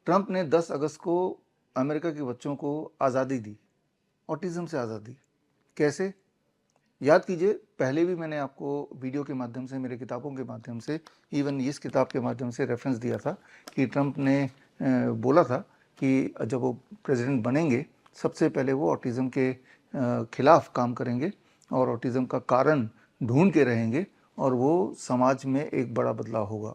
Trump ने 10 अगस्त को America के बच्चों को आज़ादी दी, ऑटिज़म से आज़ादी। कैसे? याद कीजिए, पहले भी मैंने आपको वीडियो के माध्यम से, मेरे किताबों के माध्यम से, इवन इस किताब के माध्यम से रेफरेंस दिया था कि ट्रंप ने बोला था कि जब वो प्रेसिडेंट बनेंगे, सबसे पहले वो ऑटिज़म के खिलाफ काम करेंगे और ऑटिज़म का कारण ढूंढ के रहेंगे और वो समाज में एक बड़ा बदलाव होगा।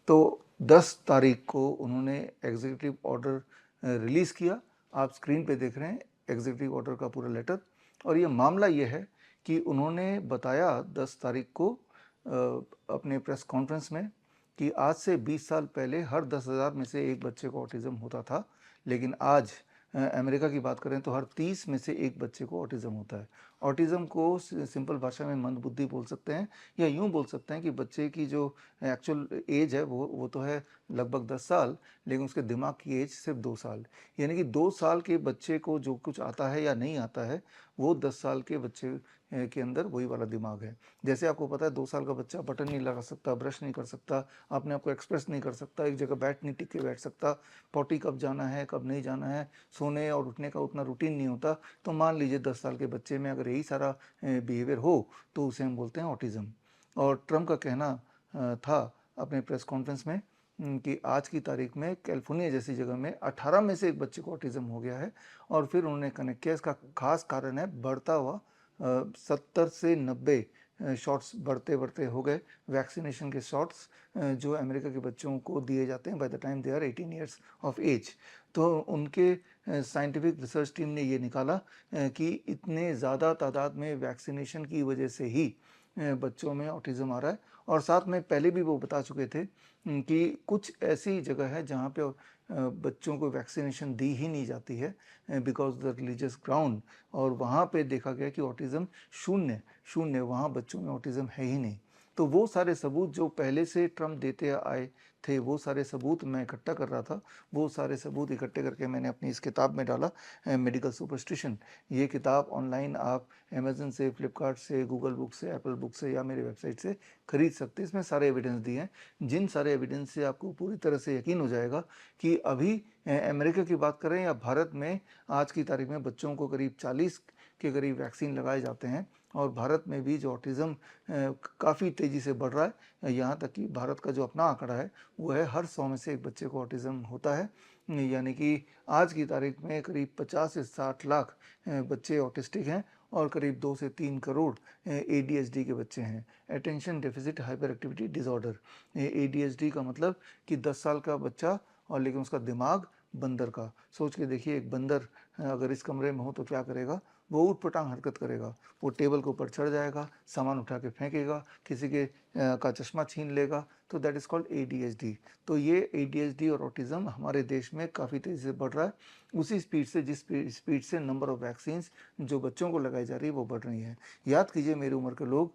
तो 10 तारीख को उन्होंने एग्जीक्यूटिव ऑर्डर रिलीज़ किया। आप स्क्रीन पे देख रहे हैं एग्जीक्यूटिव ऑर्डर का पूरा लेटर। और ये मामला ये है कि उन्होंने बताया 10 तारीख को अपने प्रेस कॉन्फ्रेंस में कि आज से 20 साल पहले हर 10,000 में से एक बच्चे को ऑटिज़म होता था, लेकिन आज अमेरिका की बात करें तो हर 30 में से एक बच्चे को ऑटिज़म होता है। ऑटिज़म को सिंपल भाषा में मंदबुद्धि बोल सकते हैं, या यूँ बोल सकते हैं कि बच्चे की जो एक्चुअल एज है वो तो है लगभग 10 साल, लेकिन उसके दिमाग की एज सिर्फ 2 साल। यानी कि 2 साल के बच्चे को जो कुछ आता है या नहीं आता है, वो 10 साल के बच्चे के अंदर वही वाला दिमाग है। जैसे आपको पता है 2 साल का बच्चा बटन नहीं लगा सकता, ब्रश नहीं कर सकता, अपने आप को एक्सप्रेस नहीं कर सकता, एक जगह नहीं टिक के बैठ सकता, पॉटी कब जाना है कब नहीं जाना है, सोने और उठने का उतना रूटीन नहीं होता। तो मान लीजिए 10 साल के बच्चे में अगर यही सारा बिहेवियर हो तो उसे हम बोलते हैं ऑटिज़म। और ट्रम्प का कहना था अपने प्रेस कॉन्फ्रेंस में कि आज की तारीख में कैलिफोर्निया जैसी जगह में 18 में से एक बच्चे को ऑटिज़म हो गया है। और फिर उन्होंने कनेक्ट किया, इसका खास कारण है बढ़ता हुआ 70 से 90 शॉट्स बढ़ते बढ़ते हो गए वैक्सीनेशन के शॉट्स जो अमेरिका के बच्चों को दिए जाते हैं by the time they are 18 years of age. तो उनके साइंटिफिक रिसर्च टीम ने ये निकाला कि इतने ज़्यादा तादाद में वैक्सीनेशन की वजह से ही बच्चों में ऑटिज़म आ रहा है। और साथ में पहले भी वो बता चुके थे कि कुछ ऐसी जगह है जहाँ पे बच्चों को वैक्सीनेशन दी ही नहीं जाती है बिकॉज द रिलीजियस ग्राउंड, और वहाँ पे देखा गया कि ऑटिज़म शून्य शून्य, वहाँ बच्चों में ऑटिज़म है ही नहीं। तो वो सारे सबूत जो पहले से ट्रम्प देते आए थे, वो सारे सबूत मैं इकट्ठा कर रहा था। वो सारे सबूत इकट्ठे करके मैंने अपनी इस किताब में डाला, मेडिकल सुपरस्टिशन। ये किताब ऑनलाइन आप अमेज़न से, फ्लिपकार्ट से, गूगल बुक से, एप्पल बुक से या मेरे वेबसाइट से खरीद सकते हैं। इसमें सारे एविडेंस दिए हैं, जिन सारे एविडेंस से आपको पूरी तरह से यकीन हो जाएगा कि अभी अमेरिका की बात करें या भारत में, आज की तारीख में बच्चों को करीब 40 के करीब वैक्सीन लगाए जाते हैं। और भारत में भी जो ऑटिज़म काफ़ी तेज़ी से बढ़ रहा है, यहाँ तक कि भारत का जो अपना आंकड़ा है वो है हर 100 में से एक बच्चे को ऑटिज़म होता है। यानी कि आज की तारीख में करीब 50 से 60 लाख बच्चे ऑटिस्टिक हैं और करीब 2 से 3 करोड़ ADHD के बच्चे हैं, attention deficit hyper activity disorder. ADHD का मतलब कि 10 साल का बच्चा और लेकिन उसका दिमाग बंदर का। सोच के देखिए, एक बंदर अगर इस कमरे में हो तो क्या करेगा? वो ऊट-पटांग हरकत करेगा। वो टेबल के ऊपर चढ़ जाएगा, सामान उठा के फेंकेगा, किसी के का चश्मा छीन लेगा। तो दैट इज़ कॉल्ड ADHD। तो ये ADHD और ऑटिज़म हमारे देश में काफ़ी तेज़ी से बढ़ रहा है। उसी स्पीड से जिस स्पीड से नंबर ऑफ वैक्सीन्स जो बच्चों को लगाई जा रही है वो बढ़ रही हैं। याद कीजिए, मेरी उम्र के लोग,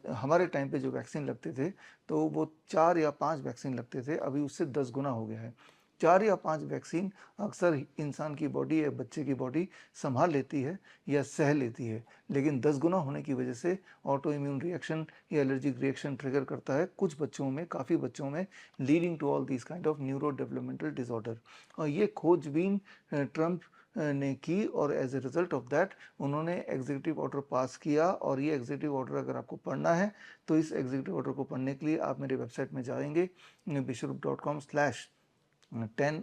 हमारे टाइम पे जो वैक्सीन लगते थे तो वो 4 या 5 वैक्सीन लगते थे, अभी उससे 10 गुना हो गया है। 4 या 5 वैक्सीन अक्सर इंसान की बॉडी या बच्चे की बॉडी संभाल लेती है या सह लेती है, लेकिन 10 गुना होने की वजह से ऑटो इम्यून रिएक्शन या एलर्जिक रिएक्शन ट्रिगर करता है कुछ बच्चों में, काफ़ी बच्चों में, leading to all this kind of neuro developmental disorder. और ये खोजबीन ट्रम्प ने की और as a result of that उन्होंने एग्जीक्यूटिव ऑर्डर पास किया। और ये एग्जीक्यूटिव ऑर्डर अगर आपको पढ़ना है तो इस एग्जीक्यूटिव ऑर्डर को पढ़ने के लिए आप मेरे वेबसाइट में जाएंगे, bishop.com/10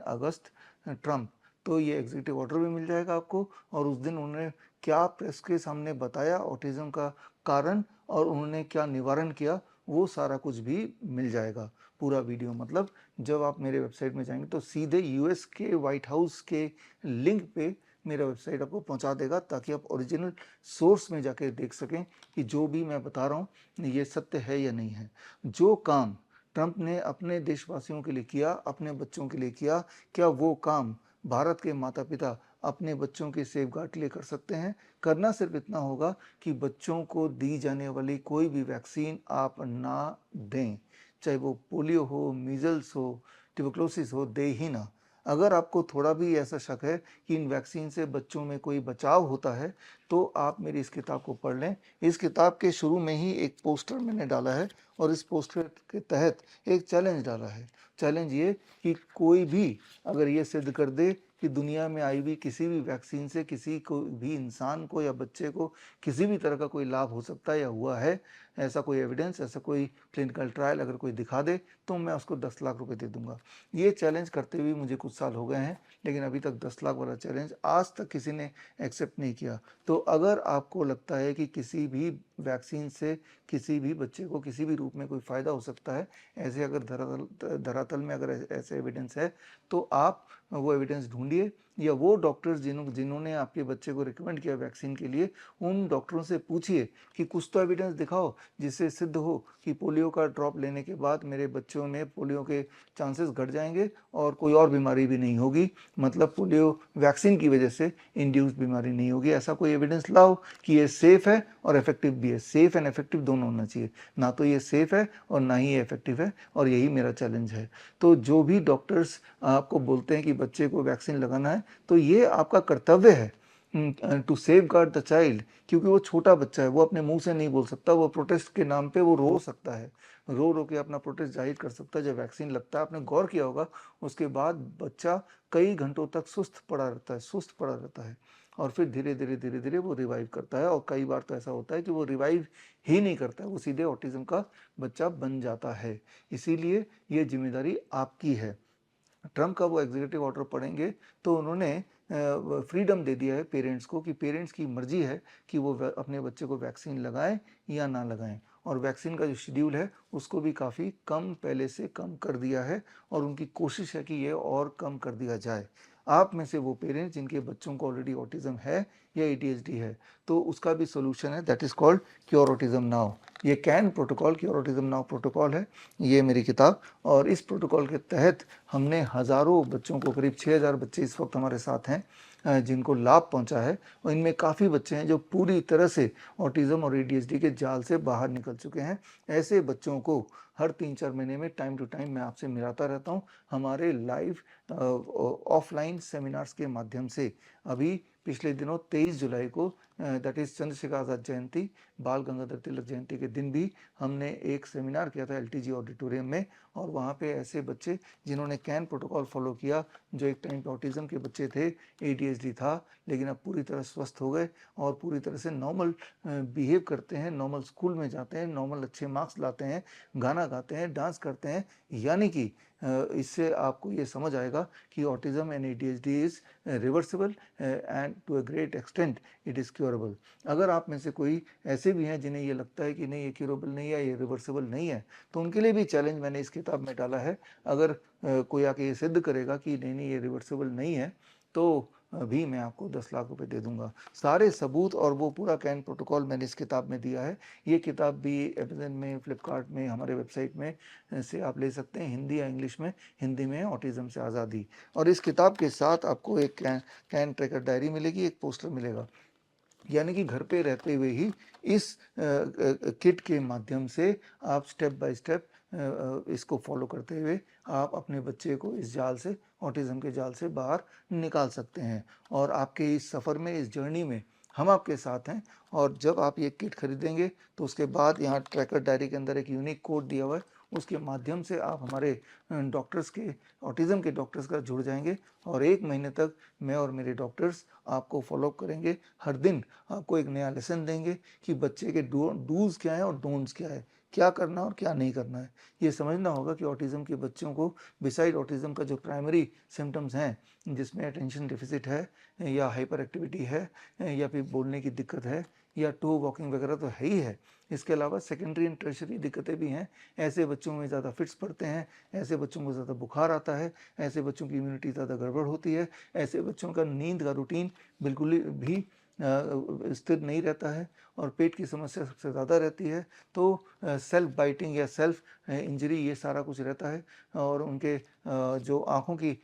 अगस्त ट्रम्प। तो ये एग्जीक्यूटिव ऑर्डर भी मिल जाएगा आपको, और उस दिन उन्होंने क्या प्रेस के सामने बताया ऑटिज़म का कारण और उन्होंने क्या निवारण किया, वो सारा कुछ भी मिल जाएगा, पूरा वीडियो। मतलब जब आप मेरे वेबसाइट में जाएंगे तो सीधे यूएस के व्हाइट हाउस के लिंक पे मेरा वेबसाइट आपको पहुंचा देगा, ताकि आप ओरिजिनल सोर्स में जाके देख सकें कि जो भी मैं बता रहा हूँ ये सत्य है या नहीं है। जो काम ट्रम्प ने अपने देशवासियों के लिए किया, अपने बच्चों के लिए किया, क्या वो काम भारत के माता पिता अपने बच्चों के सेफगार्ड के लिए कर सकते हैं? करना सिर्फ इतना होगा कि बच्चों को दी जाने वाली कोई भी वैक्सीन आप ना दें, चाहे वो पोलियो हो, मीजल्स हो, ट्यूबरकुलोसिस हो, दे ही ना। अगर आपको थोड़ा भी ऐसा शक है कि इन वैक्सीन से बच्चों में कोई बचाव होता है, तो आप मेरी इस किताब को पढ़ लें। इस किताब के शुरू में ही एक पोस्टर मैंने डाला है और इस पोस्टर के तहत एक चैलेंज डाला है। चैलेंज ये कि कोई भी अगर ये सिद्ध कर दे कि दुनिया में आई हुई किसी भी वैक्सीन से किसी को भी इंसान को या बच्चे को किसी भी तरह का कोई लाभ हो सकता है या हुआ है, ऐसा कोई एविडेंस, ऐसा कोई क्लिनिकल ट्रायल अगर कोई दिखा दे, तो मैं उसको 10 लाख रुपए दे दूंगा। ये चैलेंज करते हुए मुझे कुछ साल हो गए हैं, लेकिन अभी तक 10 लाख वाला चैलेंज आज तक किसी ने एक्सेप्ट नहीं किया। तो अगर आपको लगता है कि किसी भी वैक्सीन से किसी भी बच्चे को किसी भी रूप में कोई फ़ायदा हो सकता है, ऐसे अगर धरातल में अगर ऐसे एविडेंस है, तो आप वो एविडेंस ढूंढिए, या वो डॉक्टर्स जिन्होंने आपके बच्चे को रिकमेंड किया वैक्सीन के लिए, उन डॉक्टरों से पूछिए कि कुछ तो एविडेंस दिखाओ जिससे सिद्ध हो कि पोलियो का ड्रॉप लेने के बाद मेरे बच्चों में पोलियो के चांसेस घट जाएंगे और कोई और बीमारी भी नहीं होगी, मतलब पोलियो वैक्सीन की वजह से इंड्यूस्ड बीमारी नहीं होगी। ऐसा कोई एविडेंस लाओ कि ये सेफ है और इफेक्टिव भी है। सेफ एंड इफेक्टिव दोनों होना चाहिए, ना तो ये सेफ है और ना ही ये इफेक्टिव है, और यही मेरा चैलेंज है। तो जो भी डॉक्टर्स आपको बोलते हैं कि बच्चे को वैक्सीन लगाना है, तो ये आपका कर्तव्य है to safeguard the child, क्योंकि वो छोटा बच्चा है, वो अपने मुंह से नहीं बोल सकता, वो प्रोटेस्ट के नाम पे वो रो सकता है, रो रो के अपना प्रोटेस्ट जाहिर कर सकता है। जब वैक्सीन लगता है, आपने गौर किया होगा, उसके बाद बच्चा कई घंटों तक सुस्त पड़ा रहता है, और फिर धीरे धीरे धीरे धीरे वो रिवाइव करता है, और कई बार तो ऐसा होता है कि वो रिवाइव ही नहीं करता है, वो सीधे ऑटिज्म का बच्चा बन जाता है। इसीलिए ये जिम्मेदारी आपकी है। ट्रम्प का वो एग्जीक्यूटिव ऑर्डर पढ़ेंगे तो उन्होंने फ्रीडम दे दिया है पेरेंट्स को, कि पेरेंट्स की मर्जी है कि वो अपने बच्चे को वैक्सीन लगाएं या ना लगाएं। और वैक्सीन का जो शेड्यूल है उसको भी काफ़ी कम पहले से कम कर दिया है, और उनकी कोशिश है कि ये और कम कर दिया जाए। आप में से वो पेरेंट्स जिनके बच्चों को ऑलरेडी ऑटिज्म है या एडीएचडी है, तो उसका भी सोल्यूशन है, that is called cure autism now. ये CAN protocol, cure autism now protocol है, ये मेरी किताब। और इस प्रोटोकॉल के तहत हमने हज़ारों बच्चों को, करीब 6000 बच्चे इस वक्त हमारे साथ हैं जिनको लाभ पहुंचा है, और इनमें काफ़ी बच्चे हैं जो पूरी तरह से ऑटिज्म और एडीएचडी के जाल से बाहर निकल चुके हैं। ऐसे बच्चों को हर 3-4 महीने में टाइम टू टाइम मैं आपसे मिलाता रहता हूँ हमारे लाइव ऑफलाइन सेमिनार्स के माध्यम से। अभी पिछले दिनों 23 जुलाई को, दैट इज़ चंद्रशेखर आज़ाद जयंती, बाल गंगाधर तिलक जयंती के दिन भी हमने एक सेमिनार किया था एलटीजी ऑडिटोरियम में, और वहाँ पे ऐसे बच्चे जिन्होंने कैन प्रोटोकॉल फॉलो किया, जो एक टाइम पे ऑटिज्म के बच्चे थे, एडीएचडी था, लेकिन अब पूरी तरह स्वस्थ हो गए और पूरी तरह से नॉर्मल बिहेव करते हैं, नॉर्मल स्कूल में जाते हैं, नॉर्मल अच्छे मार्क्स लाते हैं, गाना गाते हैं, डांस करते हैं। यानी कि इससे आपको ये समझ आएगा कि autism and ADHD is reversible and to a great extent it is curable. अगर आप में से कोई ऐसे भी हैं जिन्हें ये लगता है कि नहीं ये क्योरेबल नहीं है, ये रिवर्सिबल नहीं है, तो उनके लिए भी चैलेंज मैंने इस किताब में डाला है। अगर कोई आके ये सिद्ध करेगा कि नहीं नहीं ये रिवर्सिबल नहीं है, तो भी मैं आपको 10 लाख रुपए दे दूंगा। सारे सबूत और वो पूरा कैन प्रोटोकॉल मैंने इस किताब में दिया है। ये किताब भी अमेज़न में, फ्लिपकार्ट में, हमारे वेबसाइट में से आप ले सकते हैं, हिंदी या इंग्लिश में। हिंदी में ऑटिज्म से आज़ादी, और इस किताब के साथ आपको एक कैन ट्रैकर डायरी मिलेगी, एक पोस्टर मिलेगा। यानी कि घर पे रहते हुए ही इस किट के माध्यम से आप स्टेप बाय स्टेप इसको फॉलो करते हुए आप अपने बच्चे को इस जाल से, ऑटिज्म के जाल से बाहर निकाल सकते हैं। और आपके इस सफ़र में, इस जर्नी में हम आपके साथ हैं। और जब आप ये किट खरीदेंगे तो उसके बाद यहाँ ट्रैकर डायरी के अंदर एक यूनिक कोड दिया हुआ है, उसके माध्यम से आप हमारे डॉक्टर्स के, ऑटिज्म के डॉक्टर्स का जुड़ जाएंगे, और 1 महीने तक मैं और मेरे डॉक्टर्स आपको फॉलो करेंगे। हर दिन आपको एक नया लेसन देंगे कि बच्चे के डूज क्या है और डोंट्स क्या है, क्या करना और क्या नहीं करना है। ये समझना होगा कि ऑटिज्म के बच्चों को बिसाइड ऑटिज्म का जो प्राइमरी सिम्टम्स हैं, जिसमें अटेंशन डिफिसिट है या हाइपर एक्टिविटी है या फिर बोलने की दिक्कत है या टू वॉकिंग वगैरह तो है ही है, इसके अलावा सेकेंडरी एंड टर्शरी दिक्कतें भी हैं। ऐसे बच्चों में ज़्यादा फिट्स पड़ते हैं, ऐसे बच्चों को ज़्यादा बुखार आता है, ऐसे बच्चों की इम्यूनिटी ज़्यादा गड़बड़ होती है, ऐसे बच्चों का नींद का रूटीन बिल्कुल भी स्थिर नहीं रहता है, और पेट की समस्या सबसे ज़्यादा रहती है, तो सेल्फ बाइटिंग या सेल्फ इंजरी ये सारा कुछ रहता है, और उनके जो आँखों की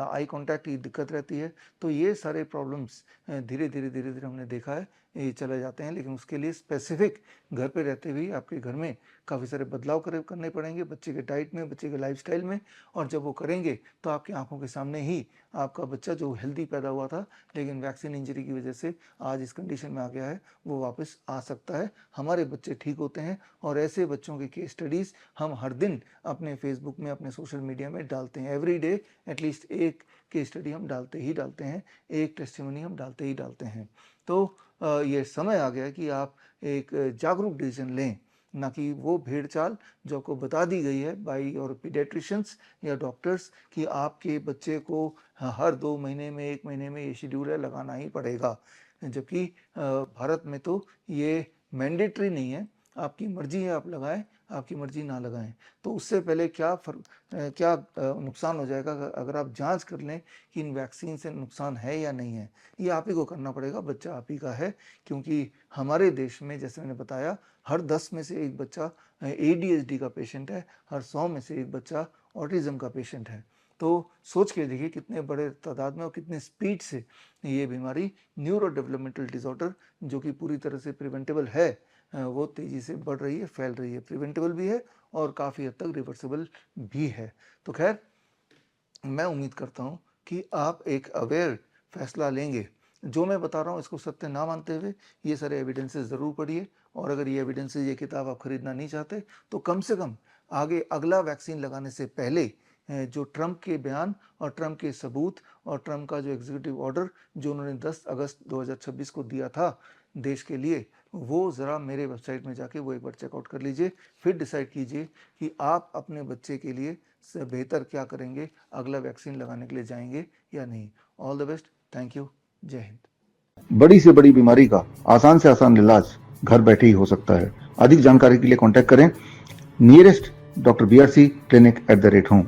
आई कांटेक्ट की दिक्कत रहती है। तो ये सारे प्रॉब्लम्स धीरे धीरे हमने देखा है ये चले जाते हैं, लेकिन उसके लिए स्पेसिफिक घर पे रहते हुए आपके घर में काफ़ी सारे बदलाव करने पड़ेंगे बच्चे के डाइट में, बच्चे के लाइफस्टाइल में, और जब वो करेंगे तो आपकी आंखों के सामने ही आपका बच्चा जो हेल्दी पैदा हुआ था लेकिन वैक्सीन इंजरी की वजह से आज इस कंडीशन में आ गया है, वो वापस आ सकता है। हमारे बच्चे ठीक होते हैं, और ऐसे बच्चों की केस स्टडीज़ हम हर दिन अपने फेसबुक में, अपने सोशल मीडिया में डालते हैं। एवरी डे एटलीस्ट एक केस स्टडी हम डालते हैं, एक टेस्टिमनी हम डालते ही डालते हैं। तो ये समय आ गया कि आप एक जागरूक डिसीजन लें, ना कि वो भेड़ चाल जो आपको बता दी गई है बाई और पीडियाट्रिशियंस या डॉक्टर्स कि आपके बच्चे को हर 2 महीने में, 1 महीने में ये शेड्यूल है लगाना ही पड़ेगा। जबकि भारत में तो ये मैंडेटरी नहीं है, आपकी मर्जी है आप लगाएं, आपकी मर्जी ना लगाएं। तो उससे पहले क्या नुकसान हो जाएगा अगर आप जांच कर लें कि इन वैक्सीन से नुकसान है या नहीं है, ये आप ही को करना पड़ेगा, बच्चा आप ही का है। क्योंकि हमारे देश में जैसे मैंने बताया हर 10 में से एक बच्चा ADHD का पेशेंट है, हर 100 में से एक बच्चा ऑटिज्म का पेशेंट है। तो सोच के देखिए कितने बड़े तादाद में और कितने स्पीड से ये बीमारी न्यूरो डेवलपमेंटल डिसऑर्डर जो कि पूरी तरह से प्रिवेंटेबल है, वो तेज़ी से बढ़ रही है, फैल रही है। प्रिवेंटेबल भी है और काफ़ी हद तक रिवर्सिबल भी है। तो खैर मैं उम्मीद करता हूँ कि आप एक अवेयर फैसला लेंगे। जो मैं बता रहा हूँ इसको सत्य ना मानते हुए ये सारे एविडेंसेस ज़रूर पढ़िए, और अगर ये एविडेंसेस, ये किताब आप खरीदना नहीं चाहते तो कम से कम आगे अगला वैक्सीन लगाने से पहले जो ट्रंप के बयान और ट्रंप के सबूत और ट्रंप का जो एग्जीक्यूटिव ऑर्डर जो उन्होंने 10 अगस्त 2026 को दिया था देश के लिए, वो ज़रा मेरे वेबसाइट में जाके वो एक बार चेकआउट कर लीजिए। फिर डिसाइड कीजिए कि आप अपने बच्चे के लिए बेहतर क्या करेंगे, अगला वैक्सीन लगाने के लिए जाएंगे या नहीं। All the best, thank you, जय हिंद। बड़ी से बड़ी बीमारी का आसान से आसान इलाज घर बैठे ही हो सकता है। अधिक जानकारी के लिए कांटेक्ट करें नियरेस्ट डॉक्टर BRC clinic@home।